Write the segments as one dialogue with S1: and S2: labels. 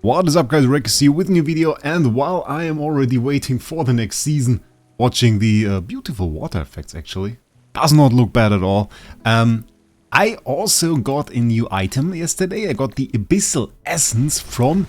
S1: What is up, guys? Wraec here with a new video, and while I am already waiting for the next season, watching the beautiful water effects actually, does not look bad at all. I also got a new item yesterday. I got the Abyssal Essence from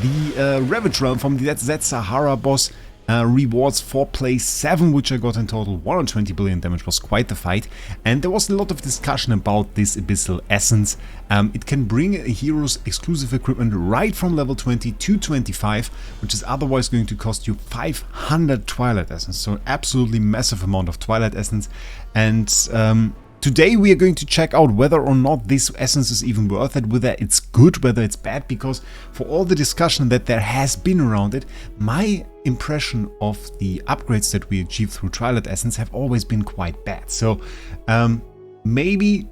S1: the Ravage realm, from the Zed Sahara boss. Rewards for play 7, which I got in total. 120 billion damage, was quite the fight. And there was a lot of discussion about this Abyssal Essence. It can bring a hero's exclusive equipment right from level 20 to 25, which is otherwise going to cost you 500 Twilight Essence. So an absolutely massive amount of Twilight Essence. And today we are going to check out whether or not this essence is even worth it, whether it's good, whether it's bad, because for all the discussion that there has been around it, my impression of the upgrades that we achieved through Twilight Essence have always been quite bad. So maybe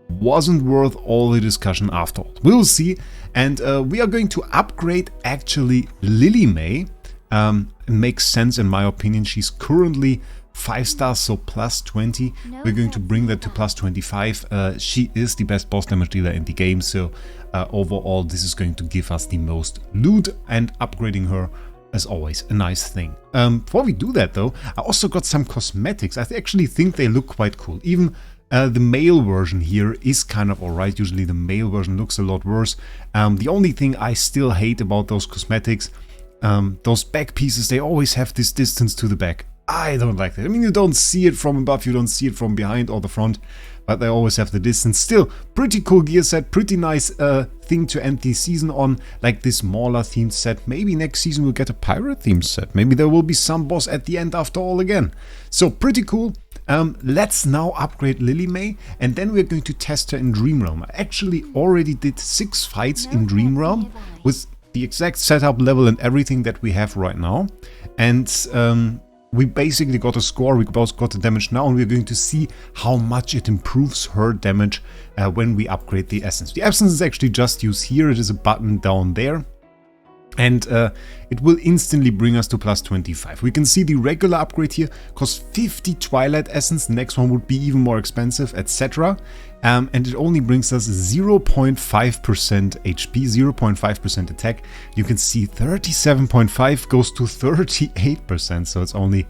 S1: wasn't worth all the discussion after all. We'll see. And we are going to upgrade actually Lily May. It makes sense in my opinion. She's currently 5 stars, so plus 20. We're going to bring that to plus 25. She is the best boss damage dealer in the game, so overall this is going to give us the most loot, and upgrading her as always a nice thing. Before we do that though, I also got some cosmetics. I actually think they look quite cool. Even the male version here is kind of alright. Usually the male version looks a lot worse. The only thing I still hate about those cosmetics, those back pieces, they always have this distance to the back. I don't like that. I mean, you don't see it from above, you don't see it from behind or the front, but they always have the distance. Still, pretty cool gear set, pretty nice thing to end the season on, like this Mauler themed set. Maybe next season we'll get a pirate themed set. Maybe there will be some boss at the end after all again. So pretty cool. Let's now upgrade Lily May, and then we're going to test her in Dream Realm. I actually already did 6 fights in Dream Realm with the exact setup level and everything that we have right now. And we basically got a score, we both got the damage now, and we're going to see how much it improves her damage when we upgrade the essence. The essence is actually just used here, it is a button down there. And it will instantly bring us to plus 25. We can see the regular upgrade here costs 50 Twilight Essence, the next one would be even more expensive, etc. And it only brings us 0.5% HP, 0.5% attack. You can see 37.5 goes to 38%, so it's only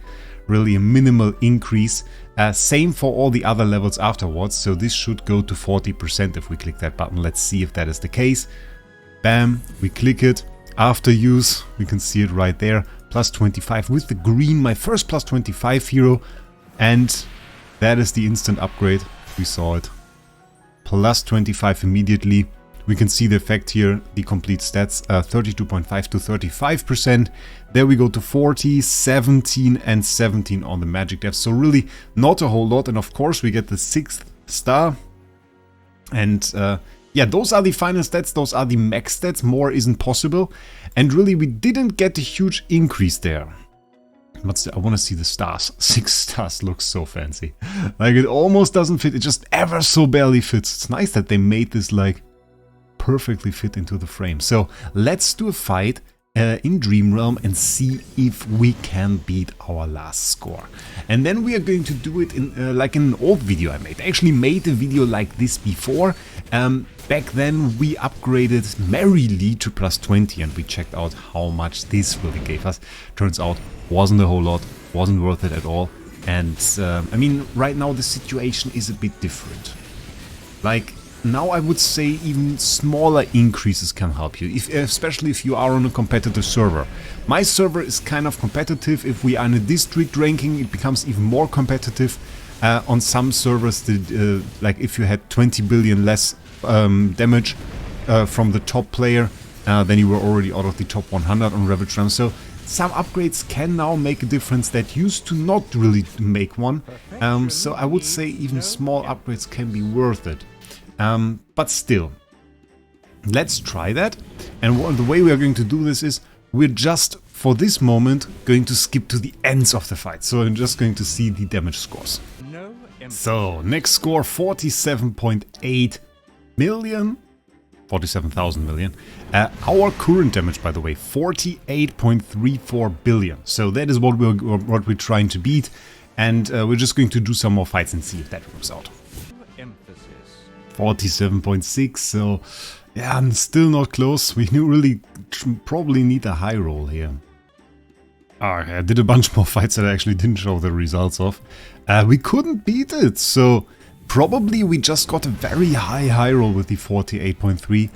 S1: really a minimal increase. Same for all the other levels afterwards, so this should go to 40% if we click that button. Let's see if that is the case. Bam, we click it. After use, we can see it right there, plus 25 with the green, my first plus 25 hero, and that is the instant upgrade. We saw it, plus 25 immediately. We can see the effect here, the complete stats, 32.5 to 35%. There we go to 40, 17 and 17 on the magic depth, so really not a whole lot. And of course we get the 6th star, and yeah, those are the final stats, those are the max stats, more isn't possible. And really, we didn't get a huge increase there. But I want to see the stars. 6 stars looks so fancy. Like, it almost doesn't fit, it just ever so barely fits. It's nice that they made this, like, perfectly fit into the frame. So, let's do a fight in Dream Realm and see if we can beat our last score. And then we are going to do it in like in an old video I made. I actually made a video like this before. Back then we upgraded Merrily to plus 20 and we checked out how much this really gave us. Turns out wasn't a whole lot, wasn't worth it at all. And I mean, right now the situation is a bit different. Like, now I would say even smaller increases can help you, especially if you are on a competitive server. My server is kind of competitive. If we are in a district ranking, it becomes even more competitive. On some servers, like if you had 20 billion less damage from the top player, then you were already out of the top 100 on Ravage realm. So some upgrades can now make a difference that used to not really make one. So I would say even small upgrades can be worth it. But still, let's try that. And the way we are going to do this is we're just, for this moment, going to skip to the ends of the fight. So I'm just going to see the damage scores. So, next score, 47.8 million. 47,000 million. Our current damage, by the way, 48.34 billion. So that is what we're trying to beat. And we're just going to do some more fights and see if that works out. 47.6, so yeah, I'm still not close. We really probably need a high roll here. I did a bunch more fights that I actually didn't show the results of. We couldn't beat it, so probably we just got a very high roll with the 48.3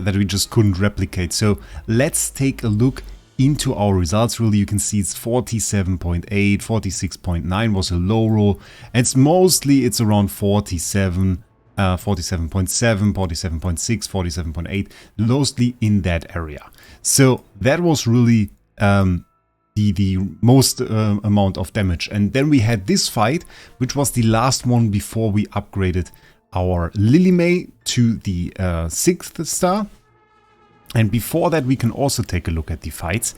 S1: that we just couldn't replicate. So let's take a look into our results. Really, you can see it's 47.8, 46.9 was a low roll. It's around 47, 47.7, 47.6, 47.8, mostly in that area. So that was really the most amount of damage. And then we had this fight, which was the last one before we upgraded our Lily May to the 6th star. And before that, we can also take a look at the fights.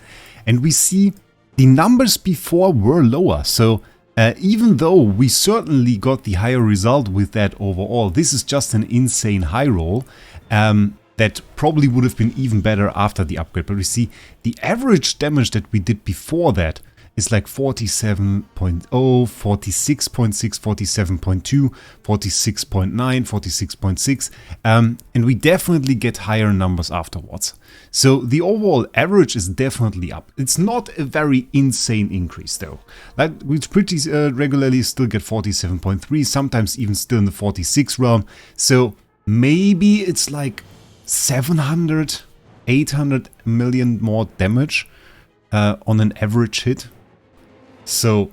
S1: And we see the numbers before were lower. So even though we certainly got the higher result with that overall, this is just an insane high roll. That probably would have been even better after the upgrade. But we see the average damage that we did before that is like 47.0, 46.6, 47.2, 46.9, 46.6. And we definitely get higher numbers afterwards. So the overall average is definitely up. It's not a very insane increase though. Like we pretty regularly still get 47.3, sometimes even still in the 46 realm. So maybe it's like 700, 800 million more damage on an average hit. So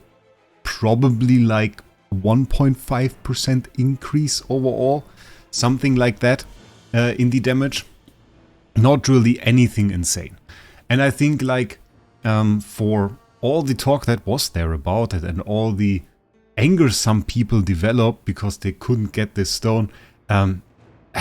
S1: probably like 1.5% increase overall, something like that in the damage. Not really anything insane. And I think like for all the talk that was there about it and all the anger some people developed because they couldn't get this stone, I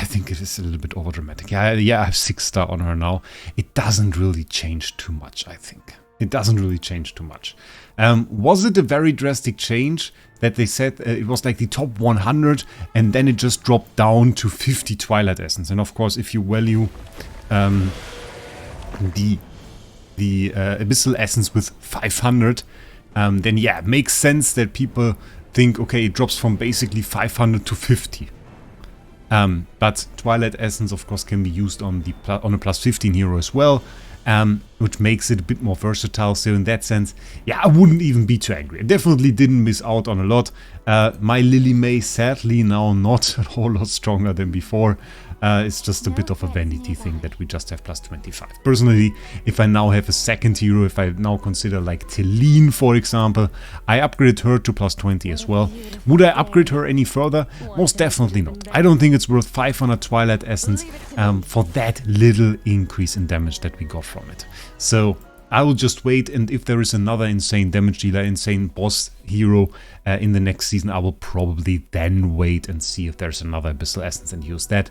S1: think it is a little bit overdramatic. Yeah, I have 6 star on her now. It doesn't really change too much, I think. It doesn't really change too much. Was it a very drastic change that they said it was like the top 100 and then it just dropped down to 50 Twilight Essence? And of course, if you value the Abyssal Essence with 500, then yeah, it makes sense that people think, okay, it drops from basically 500 to 50. But Twilight Essence, of course, can be used on a plus 15 hero as well, which makes it a bit more versatile. So in that sense, yeah, I wouldn't even be too angry. I definitely didn't miss out on a lot. My Lily May, sadly, now not a whole lot stronger than before. It's just a bit of a vanity thing that we just have plus 25. Personally, if I now have a second hero, if I now consider like Teline, for example, I upgrade her to plus 20 as well. Would I upgrade her any further? Most definitely not. I don't think it's worth 500 Twilight Essence for that little increase in damage that we got from it. So I will just wait, and if there is another insane damage dealer, insane boss hero in the next season, I will probably then wait and see if there's another Abyssal Essence and use that.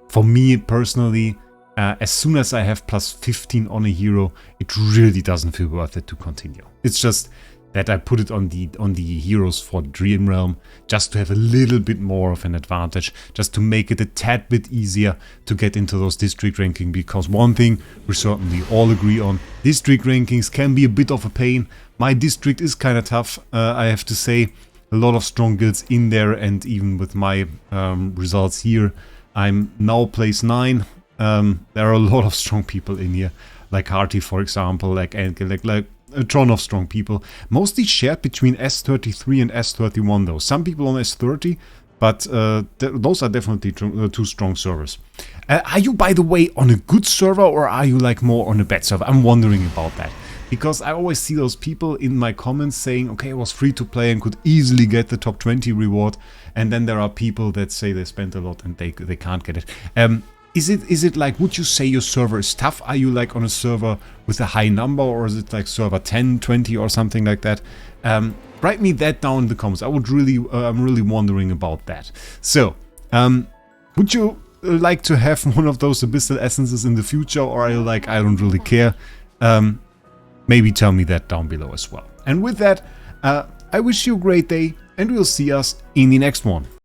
S1: For me personally, as soon as I have plus 15 on a hero, it really doesn't feel worth it to continue. It's just that I put it on the heroes for Dream Realm just to have a little bit more of an advantage, just to make it a tad bit easier to get into those district rankings, because one thing we certainly all agree on, district rankings can be a bit of a pain. My district is kind of tough, I have to say. A lot of strong guilds in there, and even with my results here, I'm now place 9. There are a lot of strong people in here, like Harty, for example, like a ton of strong people, mostly shared between S33 and S31 though. Some people on S30, but those are definitely two strong servers. Are you, by the way, on a good server, or are you like more on a bad server? I'm wondering about that, because I always see those people in my comments saying, okay, it was free to play and could easily get the top 20 reward, and then there are people that say they spent a lot and they can't get it. Is it like, would you say your server is tough? Are you like on a server with a high number, or is it like server 10, 20 or something like that? Write me that down in the comments. I would really, I'm really wondering about that. So, would you like to have one of those Abyssal Essences in the future, or are you like, I don't really care? Maybe tell me that down below as well. And with that, I wish you a great day, and we'll see us in the next one.